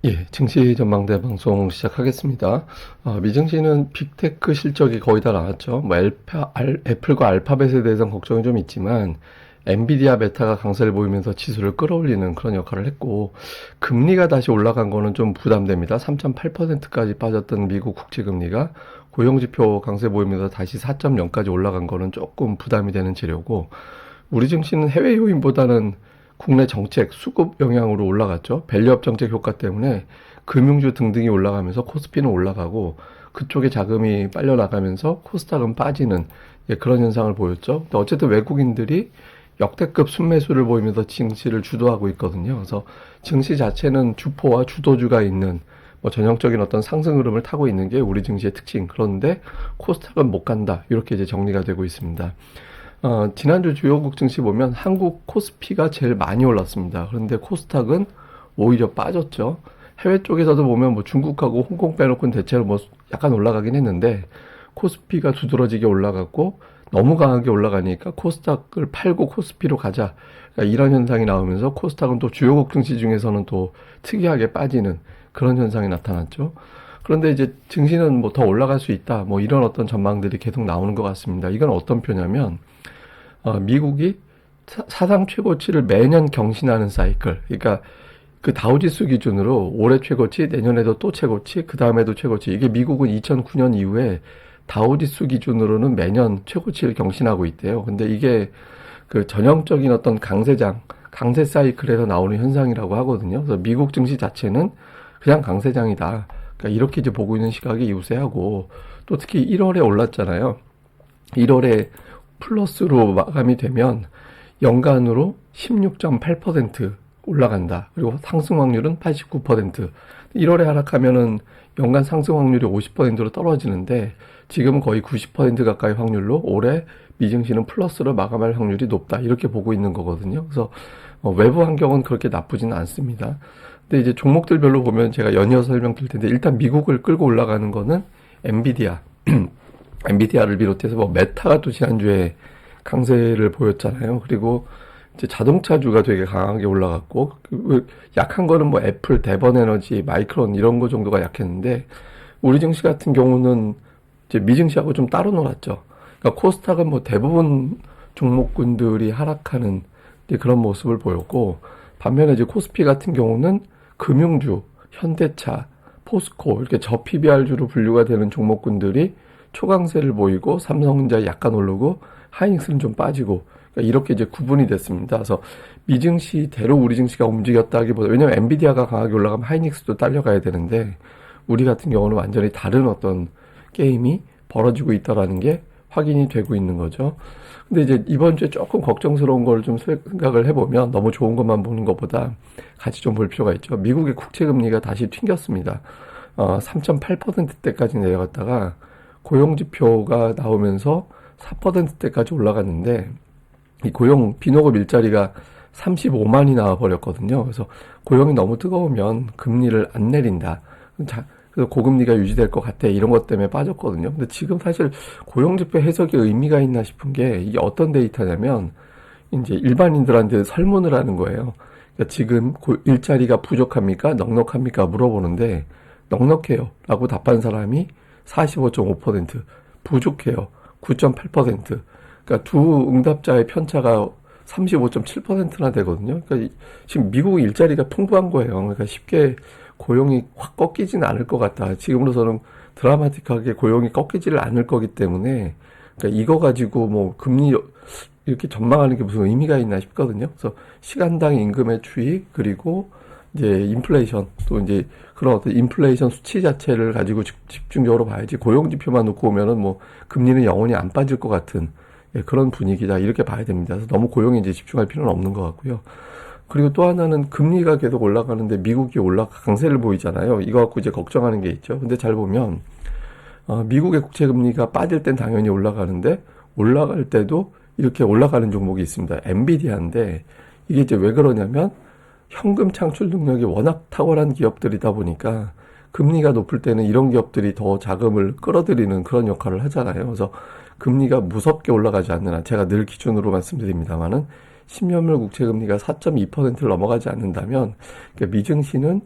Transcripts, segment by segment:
예, 증시 전망대 방송 시작하겠습니다. 미증시는 빅테크 실적이 거의 다 나왔죠. 뭐 애플과 알파벳에 대해서는 걱정이 좀 있지만 엔비디아, 메타가 강세를 보이면서 지수를 끌어올리는 그런 역할을 했고, 금리가 다시 올라간 거는 좀 부담됩니다. 3.8%까지 빠졌던 미국 국채금리가 고용지표 강세 보이면서 다시 4.0까지 올라간 거는 조금 부담이 되는 재료고, 우리 증시는 해외 요인보다는 국내 정책, 수급 영향으로 올라갔죠. 밸류업 정책 효과 때문에 금융주 등등이 올라가면서 코스피는 올라가고 그쪽에 자금이 빨려 나가면서 코스닥은 빠지는, 예, 그런 현상을 보였죠. 근데 어쨌든 외국인들이 역대급 순매수를 보이면서 증시를 주도하고 있거든요. 그래서 증시 자체는 주포와 주도주가 있는 뭐 전형적인 어떤 상승 흐름을 타고 있는 게 우리 증시의 특징. 그런데 코스닥은 못 간다. 이렇게 이제 정리가 되고 있습니다. 지난주 주요국 증시 보면 한국 코스피가 제일 많이 올랐습니다. 그런데 코스닥은 오히려 빠졌죠. 해외 쪽에서도 보면 뭐 중국하고 홍콩 빼놓고는 대체로 뭐 약간 올라가긴 했는데 코스피가 두드러지게 올라갔고 너무 강하게 올라가니까 코스닥을 팔고 코스피로 가자. 그러니까 이런 현상이 나오면서 코스닥은 또 주요국 증시 중에서는 또 특이하게 빠지는 그런 현상이 나타났죠. 그런데 이제 증시는 뭐 더 올라갈 수 있다. 뭐 이런 어떤 전망들이 계속 나오는 것 같습니다. 이건 어떤 표냐면 미국이 사상 최고치를 매년 경신하는 사이클. 그러니까 그 다우지수 기준으로 올해 최고치, 내년에도 또 최고치, 그 다음에도 최고치. 이게 미국은 2009년 이후에 다우지수 기준으로는 매년 최고치를 경신하고 있대요. 근데 이게 그 전형적인 어떤 강세 사이클에서 나오는 현상이라고 하거든요. 그래서 미국 증시 자체는 그냥 강세장이다. 그러니까 이렇게 이제 보고 있는 시각이 우세하고, 또 특히 1월에 올랐잖아요. 1월에 플러스로 마감이 되면 연간으로 16.8% 올라간다. 그리고 상승 확률은 89%. 1월에 하락하면은 연간 상승 확률이 50%로 떨어지는데 지금은 거의 90% 가까이 확률로 올해 미증시는 플러스로 마감할 확률이 높다. 이렇게 보고 있는 거거든요. 그래서 외부 환경은 그렇게 나쁘지는 않습니다. 근데 이제 종목들별로 보면 제가 연이어 설명드릴 텐데, 일단 미국을 끌고 올라가는 거는 엔비디아. 엔비디아를 비롯해서 뭐 메타가 또 지난주에 강세를 보였잖아요. 그리고 이제 자동차주가 되게 강하게 올라갔고, 약한 거는 뭐 애플, 대번에너지, 마이크론 이런 거 정도가 약했는데, 우리 증시 같은 경우는 이제 미증시하고 좀 따로 놀았죠. 그러니까 코스닥은 뭐 대부분 종목군들이 하락하는 이제 그런 모습을 보였고, 반면에 이제 코스피 같은 경우는 금융주, 현대차, 포스코 이렇게 저 PBR주로 분류가 되는 종목군들이 초강세를 보이고, 삼성전자 약간 오르고 하이닉스는 좀 빠지고, 그러니까 이렇게 이제 구분이 됐습니다. 그래서 미증시대로 우리 증시가 움직였다기보다, 왜냐면 엔비디아가 강하게 올라가면 하이닉스도 딸려가야 되는데 우리 같은 경우는 완전히 다른 어떤 게임이 벌어지고 있다라는 게 확인이 되고 있는 거죠. 근데 이제 이번 주에 조금 걱정스러운 걸 좀 생각을 해보면, 너무 좋은 것만 보는 것보다 같이 좀 볼 필요가 있죠. 미국의 국채 금리가 다시 튕겼습니다. 3.8%대까지 내려갔다가 고용지표가 나오면서 4%대까지 올라갔는데, 이 고용 비노급 일자리가 35만이 나와버렸거든요. 그래서 고용이 너무 뜨거우면 금리를 안 내린다. 자, 그래서 고금리가 유지될 것 같아. 이런 것 때문에 빠졌거든요. 근데 지금 사실 고용지표 해석에 의미가 있나 싶은 게, 이게 어떤 데이터냐면 이제 일반인들한테 설문을 하는 거예요. 그러니까 지금 일자리가 부족합니까? 넉넉합니까? 물어보는데 넉넉해요 라고 답한 사람이 45.5%, 부족해요 9.8%. 그러니까 두 응답자의 편차가 35.7%나 되거든요. 그러니까 지금 미국 일자리가 풍부한 거예요. 그러니까 쉽게 고용이 확 꺾이지는 않을 것 같다. 지금으로서는 드라마틱하게 고용이 꺾이지를 않을 거기 때문에, 그러니까 이거 가지고 뭐 금리 이렇게 전망하는 게 무슨 의미가 있나 싶거든요. 그래서 시간당 임금의 추이, 그리고 이제 인플레이션, 또 이제 그런 어떤 인플레이션 수치 자체를 가지고 집중적으로 봐야지, 고용 지표만 놓고 오면은 뭐 금리는 영원히 안 빠질 것 같은, 예, 그런 분위기다, 이렇게 봐야 됩니다. 그래서 너무 고용에 이제 집중할 필요는 없는 것 같고요. 그리고 또 하나는 금리가 계속 올라가는데 미국이 강세를 보이잖아요. 이거 갖고 이제 걱정하는 게 있죠. 근데 잘 보면 미국의 국채 금리가 빠질 땐 당연히 올라가는데, 올라갈 때도 이렇게 올라가는 종목이 있습니다. 엔비디아인데, 이게 이제 왜 그러냐면 현금 창출 능력이 워낙 탁월한 기업들이다 보니까 금리가 높을 때는 이런 기업들이 더 자금을 끌어들이는 그런 역할을 하잖아요. 그래서 금리가 무섭게 올라가지 않는 한, 제가 늘 기준으로 말씀드립니다만은 10년물 국채 금리가 4.2%를 넘어가지 않는다면, 그러니까 미증시는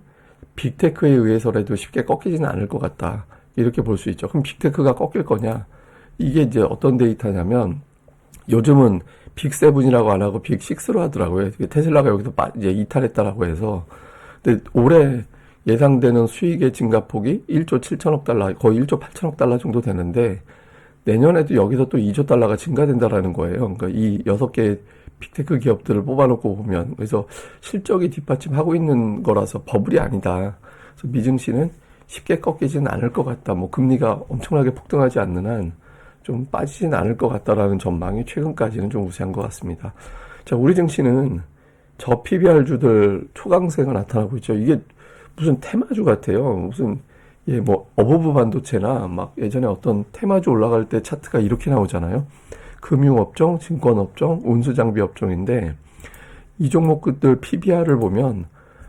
빅테크에 의해서라도 쉽게 꺾이지는 않을 것 같다. 이렇게 볼 수 있죠. 그럼 빅테크가 꺾일 거냐? 이게 이제 어떤 데이터냐면 요즘은 빅7이라고 안 하고 빅6로 하더라고요. 테슬라가 여기서 이제 이탈했다라고 해서. 근데 올해 예상되는 수익의 증가폭이 1조 7천억 달러, 거의 1조 8천억 달러 정도 되는데 내년에도 여기서 또 2조 달러가 증가된다라는 거예요. 그러니까 이 6개 빅테크 기업들을 뽑아놓고 보면 그래서 실적이 뒷받침하고 있는 거라서 버블이 아니다. 그래서 미증시는 쉽게 꺾이지는 않을 것 같다. 뭐 금리가 엄청나게 폭등하지 않는 한 좀 빠지진 않을 것 같다라는 전망이 최근까지는 좀 우세한 것 같습니다. 자, 우리 증시는 저 PBR주들 초강세가 나타나고 있죠. 이게 무슨 테마주 같아요. 무슨 뭐 어버브 반도체나 막 예전에 어떤 테마주 올라갈 때 차트가 이렇게 나오잖아요. 금융업종, 증권업종, 운수장비업종인데 이 종목들 PBR을 보면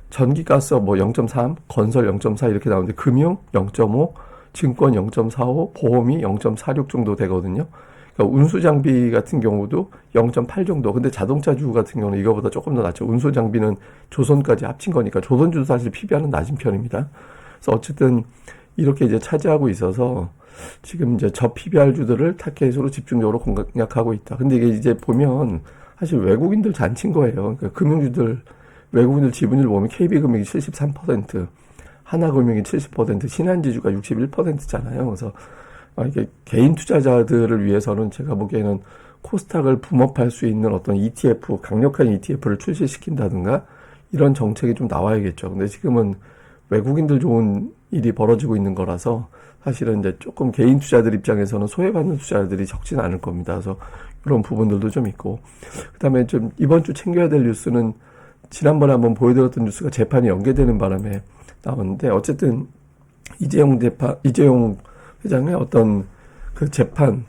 전기가스 뭐 0.3, 건설 0.4 이렇게 나오는데 금융 0.5, 증권 0.45, 보험이 0.46 정도 되거든요. 그러니까 운수장비 같은 경우도 0.8 정도. 근데 자동차주 같은 경우는 이거보다 조금 더 낮죠. 운수장비는 조선까지 합친 거니까 조선주도 사실 PBR은 낮은 편입니다. 그래서 어쨌든 이렇게 이제 차지하고 있어서 지금 이제 저 PBR주들을 타켓으로 집중적으로 공략하고 있다. 근데 이게 이제 보면 사실 외국인들 잔치인 거예요. 그러니까 금융주들, 외국인들 지분율 보면 KB금융이 73%, 하나금융이 70%, 신한지주가 61%잖아요. 그래서 이게 개인 투자자들을 위해서는 제가 보기에는 코스닥을 붐업할 수 있는 어떤 ETF, 강력한 ETF를 출시시킨다든가 이런 정책이 좀 나와야겠죠. 근데 지금은 외국인들 좋은 일이 벌어지고 있는 거라서 사실은 이제 조금 개인 투자들 입장에서는 소외받는 투자들이 적지는 않을 겁니다. 그래서 이런 부분들도 좀 있고. 그 다음에 좀 이번 주 챙겨야 될 뉴스는 지난번에 한번 보여드렸던 뉴스가 재판이 연계되는 바람에 나오는데 어쨌든 이재용 회장의 어떤 그 재판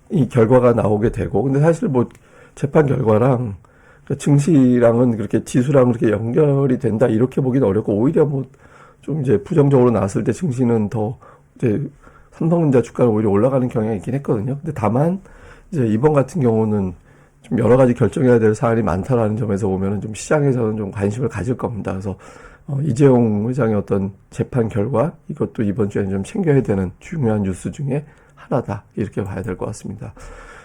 이 결과가 나오게 되고 근데 사실 뭐 재판 결과랑 증시랑은 그렇게 지수랑 그렇게 연결이 된다 이렇게 보기는 어렵고 오히려 뭐 좀 이제 부정적으로 나왔을 때 증시는 더 이제 삼성전자 주가가 오히려 올라가는 경향이 있긴 했거든요. 근데 다만 이제 이번 같은 경우는 좀 여러 가지 결정해야 될 사안이 많다라는 점에서 보면은 좀 시장에서는 좀 관심을 가질 겁니다. 그래서 이재용 회장의 어떤 재판 결과 이것도 이번 주에는 좀 챙겨야 되는 중요한 뉴스 중에 하나다 이렇게 봐야 될 것 같습니다.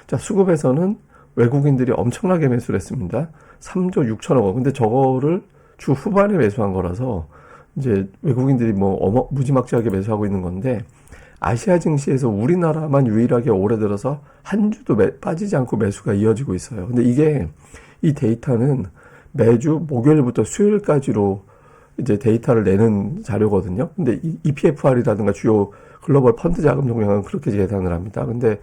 자, 수급에서는 외국인들이 엄청나게 매수를 했습니다. 3조 6천억 원. 근데 저거를 주 후반에 매수한 거라서 이제 외국인들이 뭐 무지막지하게 매수하고 있는 건데 아시아 증시에서 우리나라만 유일하게 올해 들어서 한 주도 빠지지 않고 매수가 이어지고 있어요. 근데 이게 이 데이터는 매주 목요일부터 수요일까지로 이제 데이터를 내는 자료거든요. 근데 EPFR이라든가 주요 글로벌 펀드 자금 종량은 그렇게 계산을 합니다. 근데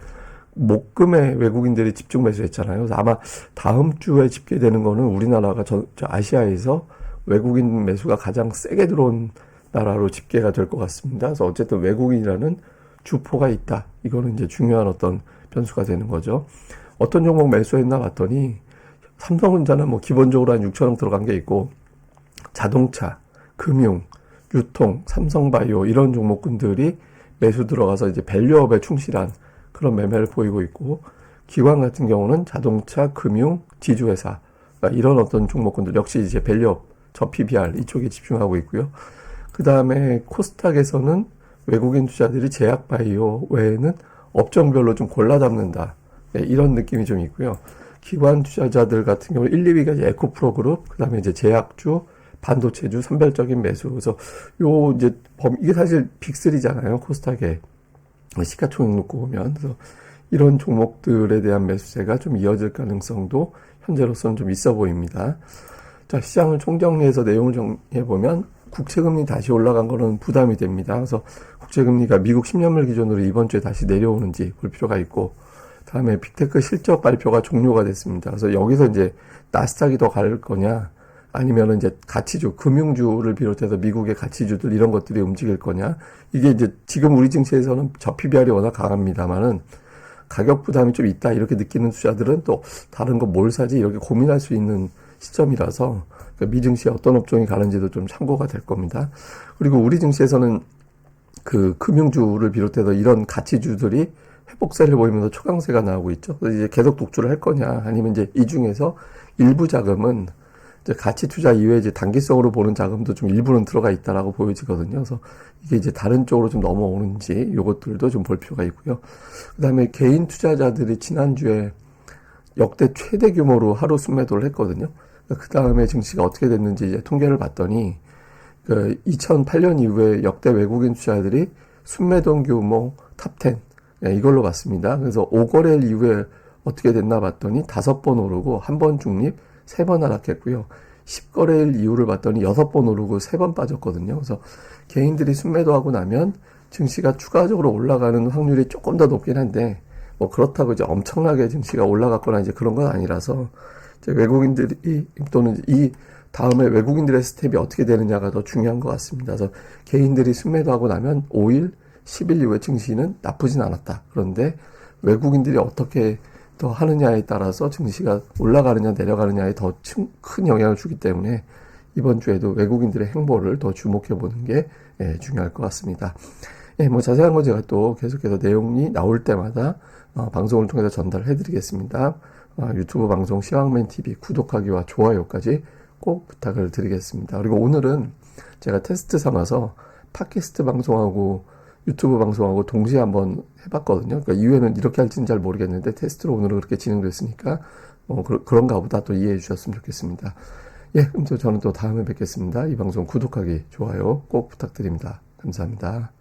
목금에 외국인들이 집중 매수했잖아요. 그래서 아마 다음 주에 집계되는 거는 우리나라가 저 아시아에서 외국인 매수가 가장 세게 들어온 나라로 집계가 될 것 같습니다. 그래서 어쨌든 외국인이라는 주포가 있다. 이거는 이제 중요한 어떤 변수가 되는 거죠. 어떤 종목 매수했나 봤더니 삼성전자는 뭐 기본적으로 한 6천억 들어간 게 있고 자동차, 금융, 유통, 삼성바이오 이런 종목군들이 매수 들어가서 이제 밸류업에 충실한 그런 매매를 보이고 있고 기관 같은 경우는 자동차, 금융, 지주회사 이런 어떤 종목군들 역시 이제 밸류업, 저 PBR 이쪽에 집중하고 있고요. 그 다음에 코스닥에서는 외국인 투자들이 제약바이오 외에는 업종별로 좀 골라 잡는다. 네, 이런 느낌이 좀 있고요. 기관 투자자들 같은 경우 1, 2위가 이제 에코프로 그룹, 그 다음에 이제 제약주, 반도체주 선별적인 매수. 그래서 이게 사실 빅3잖아요. 코스닥에. 시가총액 놓고 보면. 그래서 이런 종목들에 대한 매수세가 좀 이어질 가능성도 현재로서는 좀 있어 보입니다. 자, 시장을 총정리해서 내용을 정리해보면 국채금리 다시 올라간 거는 부담이 됩니다. 그래서 국채금리가 미국 10년물 기준으로 이번 주에 다시 내려오는지 볼 필요가 있고, 다음에 빅테크 실적 발표가 종료가 됐습니다. 그래서 여기서 이제 나스닥이 더 갈 거냐, 아니면은 이제 가치주, 금융주를 비롯해서 미국의 가치주들 이런 것들이 움직일 거냐. 이게 이제 지금 우리 증시에서는 저 PBR이 워낙 강합니다만은 가격 부담이 좀 있다 이렇게 느끼는 투자들은 또 다른 거 뭘 사지 이렇게 고민할 수 있는 시점이라서 그러니까 미 증시에 어떤 업종이 가는지도 좀 참고가 될 겁니다. 그리고 우리 증시에서는 그 금융주를 비롯해서 이런 가치주들이 회복세를 보이면서 초강세가 나오고 있죠. 그래서 이제 계속 독주를 할 거냐, 아니면 이제 이 중에서 일부 자금은 이제 가치 투자 이외에 이제 단기성으로 보는 자금도 좀 일부는 들어가 있다라고 보여지거든요. 그래서 이게 이제 다른 쪽으로 좀 넘어오는지 요것들도 좀 볼 필요가 있고요. 그다음에 개인 투자자들이 지난주에 역대 최대 규모로 하루 순매도를 했거든요. 그 다음에 증시가 어떻게 됐는지 이제 통계를 봤더니 그 2008년 이후에 역대 외국인 투자자들이 순매도 규모 탑10 이걸로 봤습니다. 그래서 5거래일 이후에 어떻게 됐나 봤더니 5번 오르고 1번 중립, 3번 하락했고요. 10거래일 이후를 봤더니 6번 오르고 3번 빠졌거든요. 그래서 개인들이 순매도하고 나면 증시가 추가적으로 올라가는 확률이 조금 더 높긴 한데 뭐 그렇다고 이제 엄청나게 증시가 올라갔거나 이제 그런 건 아니라서 이제 외국인들이 또는 이 다음에 외국인들의 스텝이 어떻게 되느냐가 더 중요한 것 같습니다. 그래서 개인들이 순매도하고 나면 5일, 10일 이후에 증시는 나쁘진 않았다. 그런데 외국인들이 어떻게 더 하느냐에 따라서 증시가 올라가느냐 내려가느냐에 더 큰 영향을 주기 때문에 이번 주에도 외국인들의 행보를 더 주목해 보는 게 중요할 것 같습니다. 뭐 자세한 건 제가 또 계속해서 내용이 나올 때마다 방송을 통해서 전달해 드리겠습니다. 유튜브 방송 시황맨TV 구독하기와 좋아요까지 꼭 부탁을 드리겠습니다. 그리고 오늘은 제가 테스트 삼아서 팟캐스트 방송하고 유튜브 방송하고 동시에 한번 해봤거든요. 그러니까 이후에는 이렇게 할지는 잘 모르겠는데 테스트로 오늘은 그렇게 진행됐으니까 그런가 보다 또 이해해 주셨으면 좋겠습니다. 그럼 저는 또 다음에 뵙겠습니다. 이 방송 구독하기, 좋아요 꼭 부탁드립니다. 감사합니다.